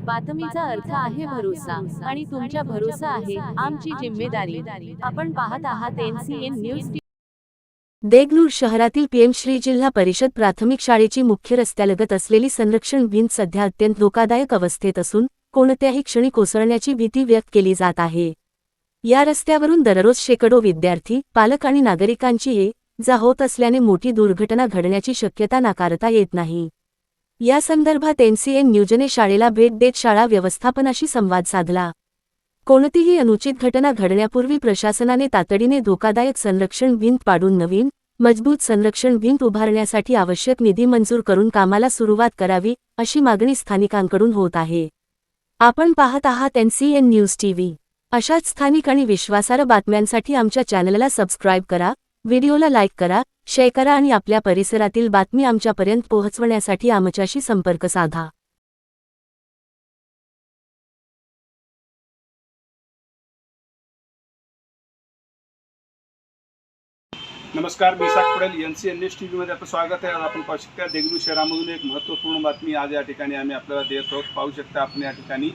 बातमीचा अर्थ आहे भरोसा आणि तुमच्या भरोसा आहे आमची जिम्मेदारी। आपण पाहत आहात NCN न्यूज। देगलूर शहरातील PM श्री जिल्हा परिषद प्राथमिक शाळेची मुख्य रस्त्यालगत असलेली संरक्षण भिंत सध्या अत्यंत धोकादायक अवस्थेत असून कोणत्याही क्षणी कोसळण्याची भीती व्यक्त केली जात आहे। या रस्त्यावरून दररोज शेकडो विद्यार्थी, पालक आणि नागरिकांची ये-जा होत असल्याने मोठी दुर्घटना घडण्याची शक्यता नाकारता येत नाही। या संदर्भात NCN न्यूजने शाळेला भेट देत शाळा व्यवस्थापनाशी संवाद साधला। कोणतीही अनुचित घटना घडण्यापूर्वी प्रशासनाने तातडीने धोकादायक संरक्षण भिंत पाडून नवीन, मजबूत संरक्षण भिंत उभारण्यासाठी आवश्यक निधी मंजूर करून कामाला सुरुवात करावी, अशी मागणी स्थानिकांकडून होत आहे। आपण पाहत आहात NCN न्यूज TV। अशाच स्थानिक आणि विश्वासार्ह बातम्यांसाठी आमच्या चॅनलला सबस्क्राईब करा, व्हिडिओला लाईक करा, शेअर करा आणि आपल्या परिसरातील बातमी आमच्यापर्यंत पोहोचवण्यासाठी आमच्याशी संपर्क साधा। नमस्कार, मी इसाक पटेल, NCN न्यूज टीव्हीमध्ये आपलं स्वागत आहे। आज आपण पाहू शकता देगलूर शहरामधून एक महत्त्वपूर्ण बातमी आज या ठिकाणी आम्ही आपल्याला देत आहोत। पाहू शकता आपण या ठिकाणी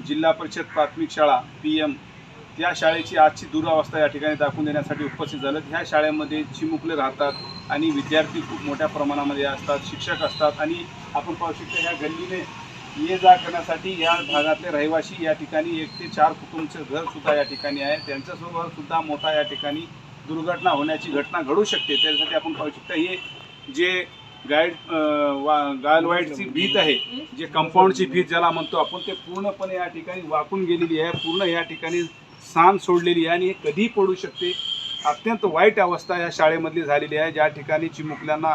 जिल्हा परिषद प्राथमिक शाळा PM या शाळेची आजची दुरावस्था या ठिकाणी दाखवून देण्यासाठी उपस्थित झालेत। ह्या शाळेमध्ये चिमुकले राहतात आणि विद्यार्थी खूप मोठ्या प्रमाणामध्ये असतात, शिक्षक असतात आणि आपण पाहू शकता ह्या गल्लीने ये जा करण्यासाठी या भागातले रहिवासी या ठिकाणी 1 ते 4 कुटुंबाचे घरसुद्धा या ठिकाणी आहे। त्यांच्यासोबत सुद्धा मोठा या ठिकाणी दुर्घटना होण्याची घटना घडू शकते। त्यासाठी आपण पाहू शकता हे जे गायलवाईटची भीत आहे, जे कंपाऊंडची भीत ज्याला म्हणतो आपण, ते पूर्णपणे या ठिकाणी वाकून गेलेली आहे, पूर्ण या ठिकाणी सांद सोडलेली आहे आणि हे कधीही पडू शकते। अत्यंत वाईट अवस्था या शाळेमधली झालेली आहे, ज्या ठिकाणी चिमुकल्यांना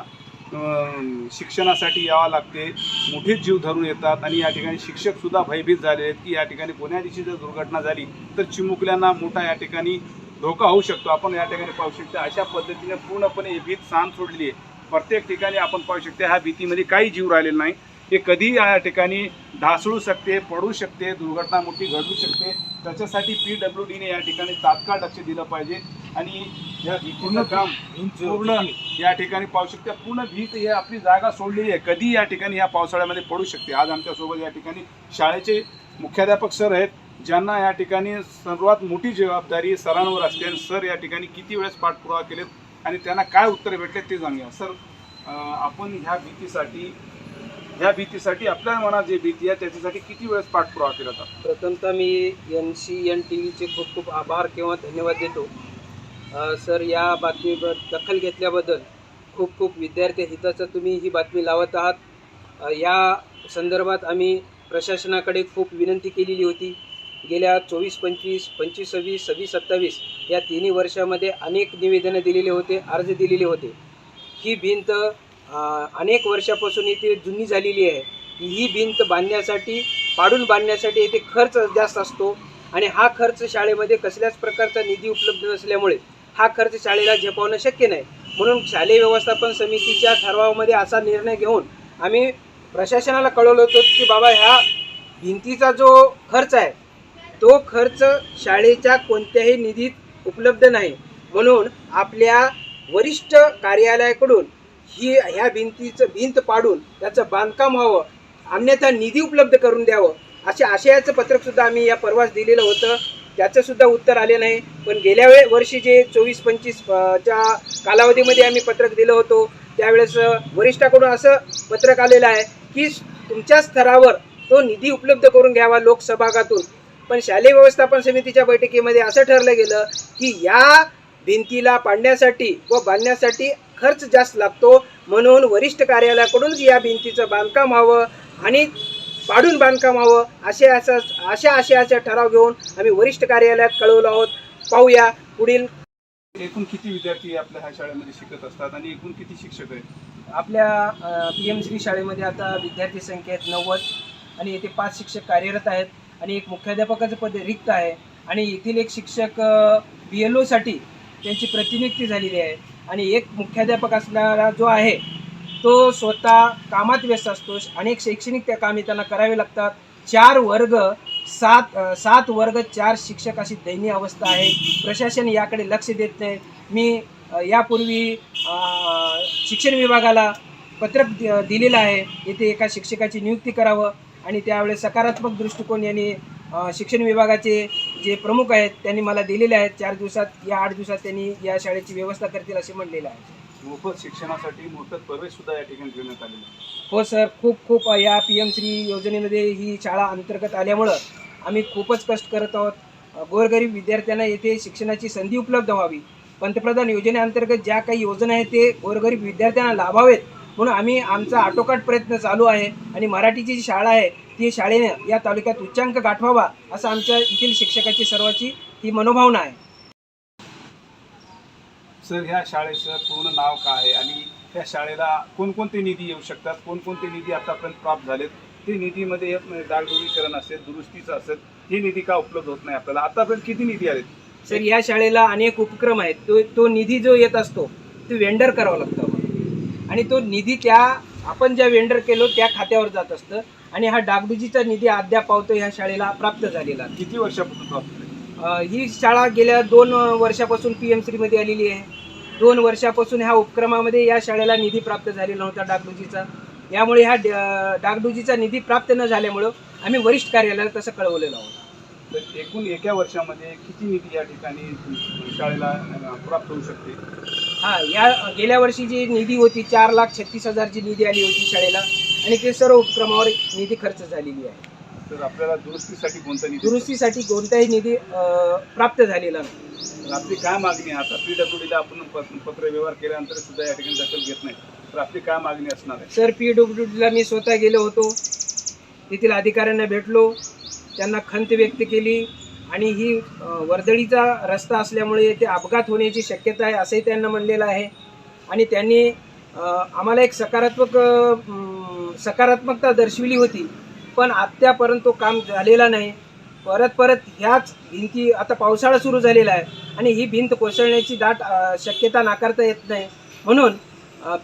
शिक्षणासाठी यावं लागते, मोठीच जीव धरून येतात आणि या ठिकाणी शिक्षकसुद्धा भयभीत झाले आहेत की या ठिकाणी कोण्या दिवशी जर दुर्घटना झाली तर चिमुकल्यांना मोठा या ठिकाणी धोका होऊ शकतो। आपण या ठिकाणी पाहू शकता अशा पद्धतीने पूर्णपणे ही भीत सांद सोडलेली आहे। प्रत्येक ठिकाणी आपण पाहू शकता ह्या भीतीमध्ये काही जीव राहिलेला नाही, हे कधीही या ठिकाणी ढासळू शकते, पडू शकते, दुर्घटना मोठी घडू शकते। त्याच्यासाठी PWDने या ठिकाणी तात्काळ लक्ष दिलं पाहिजे आणि या पूर्ण काम पूर्ण या ठिकाणी पाहू शकता पूर्ण भीत हे आपली जागा सोडलेली आहे, कधी या ठिकाणी या पावसाळ्यामध्ये पडू शकते। आज आमच्यासोबत या ठिकाणी शाळेचे मुख्याध्यापक सर आहेत, ज्यांना या ठिकाणी सर्वात मोठी जबाबदारी सरांवर असते आणि सर या ठिकाणी किती वेळेस पाठपुरावा केलेत आणि त्यांना काय उत्तर भेटले ते जाणूया। सर, आपण ह्या भीतीसाठी आपल्या मनात जे भीती आहे त्याच्यासाठी किती वेळेस पाठपुरावा केला होता? प्रथमतः मी NCN TVचे खूप खूप आभार किंवा धन्यवाद देतो। सर, या बातमीवर दखल घेतल्याबद्दल खूप खूप विद्यार्थी हिताचं तुम्ही ही बातमी लावत आहात। या संदर्भात आम्ही प्रशासनाकडे खूप विनंती केलेली होती। गेल्या 24-25, 25-26, 26-27 या तिन्ही वर्षामध्ये अनेक निवेदनं दिलेले होते, अर्ज दिलेले होते। ही भिंत अनेक वर्षापासून इथे जुनी झालेली आहे। ही भिंत पाडून बांधण्यासाठी इथे खर्च जास्त असतो आणि हा खर्च शाळेमध्ये कसल्याच प्रकारचा निधी उपलब्ध नसल्यामुळे हा खर्च शाळेला झेपावणं शक्य नाही। म्हणून शालेय व्यवस्थापन समितीच्या ठरावामध्ये असा निर्णय घेऊन आम्ही प्रशासनाला कळवलं होतं की बाबा ह्या भिंतीचा जो खर्च आहे तो खर्च शाळेच्या कोणत्याही निधीत उपलब्ध नाही, म्हणून आपल्या वरिष्ठ कार्यालयाकडून ह्या भिंत पाडून त्याचं बांधकाम व्हावं, अन्यथा निधी उपलब्ध करून द्यावं असे आशयाचं पत्रकसुद्धा आम्ही या परवाच दिलेलं होतं। त्याचंसुद्धा उत्तर आले नाही। पण गेल्या वर्षी जे 24-25 च्या कालावधीमध्ये आम्ही पत्रक दिलं होतं त्यावेळेस वरिष्ठाकडून असं पत्रक आलेलं आहे की तुमच्या स्तरावर तो निधी उपलब्ध करून घ्यावा लोकसभागातून। पण शालेय व्यवस्थापन समितीच्या बैठकीमध्ये असं ठरलं गेलं की या भिंतीला पाडण्यासाठी व बांधण्यासाठी खर्च जास्त लागतो, म्हणून वरिष्ठ कार्यालयाकडूनच या भिंतीचं बांधकाम व्हावं आणि पाडून बांधकाम व्हावं अशा आशयाचा ठराव घेऊन आम्ही वरिष्ठ कार्यालयात कळवलं आहोत। पाहूया पुढील। एकूण किती विद्यार्थी आपल्या ह्या शाळेमध्ये शिकत असतात आणि एकूण किती शिक्षक आहेत? आपल्या PM श्री शाळेमध्ये आता विद्यार्थी संख्या आहेत 90 आणि येथे 5 शिक्षक कार्यरत आहेत आणि एक मुख्याध्यापकाचं पद रिक्त आहे आणि येथील एक शिक्षक BLOसाठी त्यांची प्रतिनियुक्ती झालेली आहे आणि एक मुख्याध्यापक असणारा जो आहे तो स्वतः कामात व्यस्त असतो। अनेक शैक्षणिक त्या कामे त्यांना करावे लागतात। 4 वर्ग 7 वर्ग 4 शिक्षक अशी दयनीय अवस्था आहे। प्रशासन याकडे लक्ष देत नाही। मी यापूर्वी शिक्षण विभागाला पत्रक दिलेलं आहे, येथे एका शिक्षकाची नियुक्ती करावं आणि त्यावेळेस सकारात्मक दृष्टिकोन यांनी शिक्षण विभागाचे जे प्रमुख आहेत त्यांनी मला दिलेले आहेत. 4 दिवसात या 8 दिवसात त्यांनी या शाळेची व्यवस्था करतील असे म्हणलेलं आहे. मोफत शिक्षणासाठी मोफत प्रवेश सुद्धा या ठिकाणी ठेवण्यात आलेला आहे. हो सर, खूप या PM श्री योजनेमध्ये ही शाळा अंतर्गत आल्यामुळं आम्ही खूपच कष्ट करत आहोत. गोरगरीब विद्यार्थ्यांना येथे शिक्षणाची संधी उपलब्ध व्हावी, पंतप्रधान योजनेअंतर्गत ज्या काही योजना आहेत ते गोरगरीब विद्यार्थ्यांना लाभावेत म्हणून आम्ही आमचा आटोकाट प्रयत्न चालू आहे. आणि मराठीची जी शाळा आहे ती शाळेने या तालुक्यात उच्चांक गाठवावा असं आमच्या येथील शिक्षकाची सर्वांची ही मनोभावना आहे. सर, ह्या शाळेचं पूर्ण नाव काय आहे आणि त्या शाळेला कोणकोणते निधी येऊ शकतात, कोणकोणते निधी आतापर्यंत प्राप्त झालेत, ते निधीमध्ये डागडुगीकरण असेल, दुरुस्तीचं असेल, हे निधी का उपलब्ध होत नाही आपल्याला? आतापर्यंत किती निधी आलेत? सर, या शाळेला अनेक उपक्रम आहेत. तो निधी जो येत असतो तो वेंडर करावा लागतो आणि तो निधी त्या आपण ज्या वेंडर केलो त्या खात्यावर जात असतं आणि हा डागडुजीचा निधी अद्याप पावतो ह्या शाळेला प्राप्त झालेला. किती वर्षापासून प्राप्त झाले? ही शाळा गेल्या 2 वर्षापासून PM श्रीमध्ये आलेली आहे. 2 वर्षापासून ह्या उपक्रमामध्ये या शाळेला निधी प्राप्त झालेला नव्हता डागडुजीचा. यामुळे ह्या डागडुजीचा निधी प्राप्त न झाल्यामुळं आम्ही वरिष्ठ कार्यालयाला तसं कळवलेलं आहोत. तर एकूण एका वर्षामध्ये किती निधी या ठिकाणी शाळेला प्राप्त होऊ शकते? या गेल्या वर्षी जी निधी होती 4,36,000 जी निधी आली होती शाळेला आणि ते सर्व उपक्रमावर निधी खर्च झालेली आहे. तर आपल्याला दुरुस्तीसाठी कोणता निधी? दुरुस्तीसाठी कोणताही निधी प्राप्त झालेला नाही. आपली काय मागणी आहे? आता PWDला आपण पत्र व्यवहार केल्यानंतर सुद्धा या ठिकाणी दखल घेत नाही, तर आपली काय मागणी असणार आहे? सर, PWDला मी स्वतः गेलो होतो, तेथील अधिकाऱ्यांना भेटलो, त्यांना खंत व्यक्त केली आणि ही वर्दळीचा रस्ता असल्यामुळे येथे अपघात होण्याची शक्यता आहे असंही त्यांना म्हणलेलं आहे. आणि त्यांनी आम्हाला एक सकारात्मकता दर्शविली होती, पण आत्तापर्यंत तो काम झालेला नाही. परत ह्याच भिंती, आता पावसाळा सुरू झालेला आहे आणि ही भिंत कोसळण्याची दाट शक्यता नाकारता येत नाही. म्हणून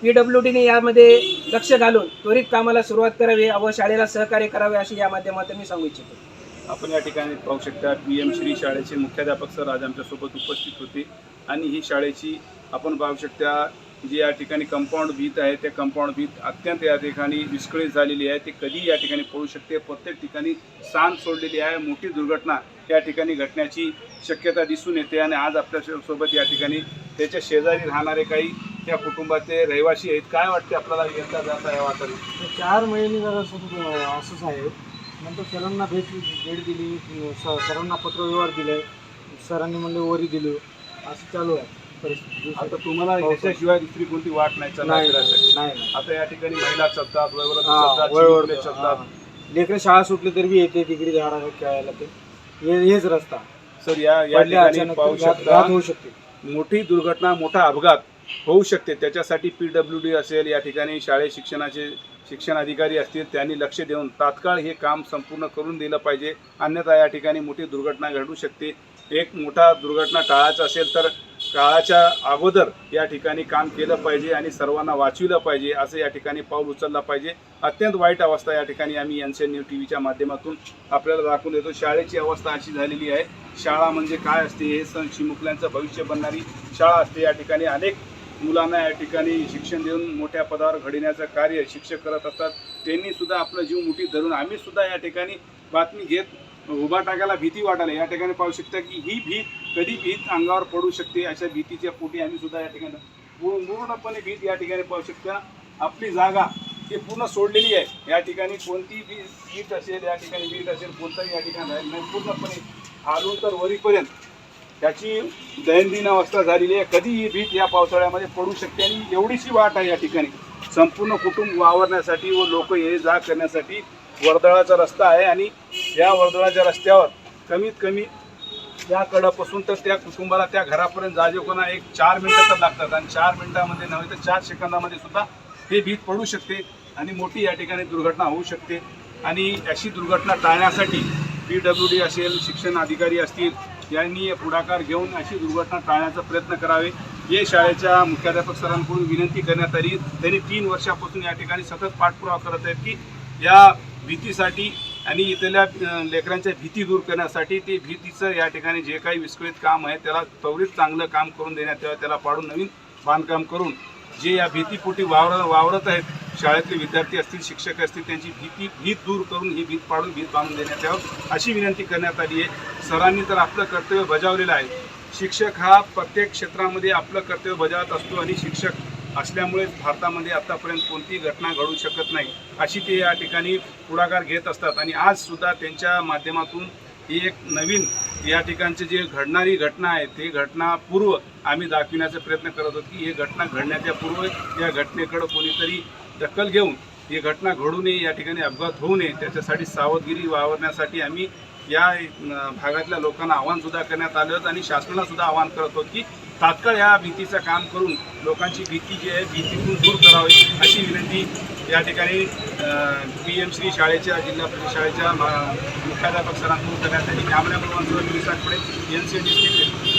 PWDने यामध्ये लक्ष घालून त्वरित कामाला सुरुवात करावी व शाळेला सहकार्य करावे अशी या माध्यमातून मी सांगू इच्छितो. आपण या ठिकाणी पाहू शकता PM श्री शाळेचे मुख्याध्यापक सर आज आमच्यासोबत उपस्थित होते आणि ही शाळेची आपण पाहू शकता जी या ठिकाणी कंपाऊंड भीत आहे त्या कंपाऊंड भीत अत्यंत या ठिकाणी विस्कळीत झालेली आहे. ती कधी या ठिकाणी पडू शकते. प्रत्येक ठिकाणी सांड सोडलेली आहे. मोठी दुर्घटना या ठिकाणी घडण्याची शक्यता दिसून येते आणि आज आपल्यासोबत या ठिकाणी त्याच्या शेजारी राहणारे काही त्या कुटुंबाचे रहिवासी आहेत. काय वाटते आपल्याला येता जाता या वाटत? 4 महिने जरा असंच आहे. नंतर सरांना भेट दिली, सरांना पत्रव्यवहार दिले, सरांनी म्हणले वरी दिलो, असं चालू आहे परिस्थिती. आता तुम्हाला याच्याशिवाय दुसरी कोणती वाट नाही नाही. आता या ठिकाणी महिला चालतात, वयोवृद्ध चालतात, लेकरं शाळा सुटली तरी बी येते तिकडे झाडा खेळायला. ते हेच रस्ता. सर, या ठिकाणी पाहू शकता होऊ शकते. मोठी दुर्घटना, मोठा अपघात होऊ शकते. त्याच्यासाठी PWD असेल, या ठिकाणी शाळे शिक्षण अधिकारी असतील, त्यांनी लक्ष देऊन तात्काळ हे काम संपूर्ण करून दिलं पाहिजे. अन्यथा या ठिकाणी मोठी दुर्घटना घडू शकते. एक मोठा दुर्घटना टाळायचं असेल तर काळाच्या अगोदर या ठिकाणी काम केलं पाहिजे आणि सर्वांना वाचविलं पाहिजे, असं या ठिकाणी पाऊल उचललं पाहिजे. अत्यंत वाईट अवस्था या ठिकाणी आम्ही NCN न्यूज TVच्या माध्यमातून आपल्याला दाखवून देतो. शाळेची अवस्था अशी झालेली आहे. शाळा म्हणजे काय असते हे चिमुकल्यांचं भविष्य बनणारी शाळा असते. या ठिकाणी अनेक मुलांना या ठिकाणी शिक्षण देऊन मोठ्या पदावर घडविण्याचं कार्य शिक्षक करत असतात. त्यांनी सुद्धा आपलं जीव मुठीत धरून आम्ही सुद्धा या ठिकाणी बातमी घेत उभा टाकायला भीती वाटायला. या ठिकाणी पाहू शकता की ही कधी भीत अंगावर पडू शकते अशा भीतीच्या पोटी आम्ही सुद्धा या ठिकाणी पूर्णपणे भीत या ठिकाणी पाहू शकता. आपली जागा ही पूर्ण सोडलेली आहे. या ठिकाणी कोणती भीत असेल, या ठिकाणी भीत असेल, कोणताही या ठिकाणी राहील नाही. पूर्णपणे खालून तर वरीपर्यंत त्याची दैनंदिन अवस्था झालेली आहे. कधी ही भीत या पावसाळ्यामध्ये पडू शकते आणि एवढीशी वाट आहे या ठिकाणी संपूर्ण कुटुंब वावरण्यासाठी व लोक ये जा करण्यासाठी वर्दळाचा रस्ता आहे. आणि या वर्दळाच्या रस्त्यावर कमीत कमी त्या कडापासून तर त्या कुटुंबाला त्या घरापर्यंत जाजेकोना एक 4 मिनिटं तर लागतात आणि 4 मिनिटामध्ये नव्हे तर 4 सेकंदामध्ये सुद्धा हे भीत पडू शकते आणि मोठी या ठिकाणी दुर्घटना होऊ शकते. आणि अशी दुर्घटना टाळण्यासाठी PWD असेल, शिक्षण अधिकारी असतील, यांनी पुढाकार घेऊन अशी दुर्घटना टाळण्याचा प्रयत्न करावे. हे शाळेच्या मुख्याध्यापक सरांकडून विनंती करण्यात आली. त्यांनी 3 वर्षापासून या ठिकाणी सतत पाठपुरावा करत आहेत की या भीतीसाठी आणि इथल्या लेकरांच्या भीती दूर करण्यासाठी ते भीतीचं या ठिकाणी जे काही विस्कळीत काम आहे त्याला त्वरित चांगलं काम करून देण्यात यावं. त्याला पाडून नवीन बांधकाम करून जे या भीतीपोटी वावरत आहेत शाळेतले विद्यार्थी असतील, शिक्षक असतील, त्यांची भीत दूर करून ही भीत पाडून भीत बांधून देण्यात यावं अशी विनंती करण्यात आली आहे. सरांनी तर आपलं कर्तव्य बजावलेलं आहे. शिक्षक हा प्रत्येक क्षेत्रामध्ये आपलं कर्तव्य बजावत असतो आणि शिक्षक असल्यामुळेच भारतामध्ये आतापर्यंत कोणतीही घटना घडू शकत नाही अशी ते या ठिकाणी पुढाकार घेत असतात. आणि आजसुद्धा त्यांच्या माध्यमातून ही एक नवीन या ठिकाणची जी घडणारी घटना आहे ते घटनापूर्व आम्ही दाखविण्याचा प्रयत्न करत होतो की ही घटना घडण्याच्या पूर्व या घटनेकडं कोणीतरी दखल घेऊन ही घटना घडू नये, या ठिकाणी अपघात होऊ नये त्याच्यासाठी सावधगिरी वावरण्यासाठी आम्ही या भागातल्या लोकांना आव्हानसुद्धा करण्यात आलं होतं आणि शासनालासुद्धा आवाहन करत होतो की तात्काळ या भीतीचं काम करून लोकांची भीती जी आहे भीतीतून दूर करावी अशी विनंती या ठिकाणी PM श्री शाळेच्या जिल्हा परिषद शाळेच्या मुख्याध्यापक सरांकडून करण्यात आली. Cameraman NCN district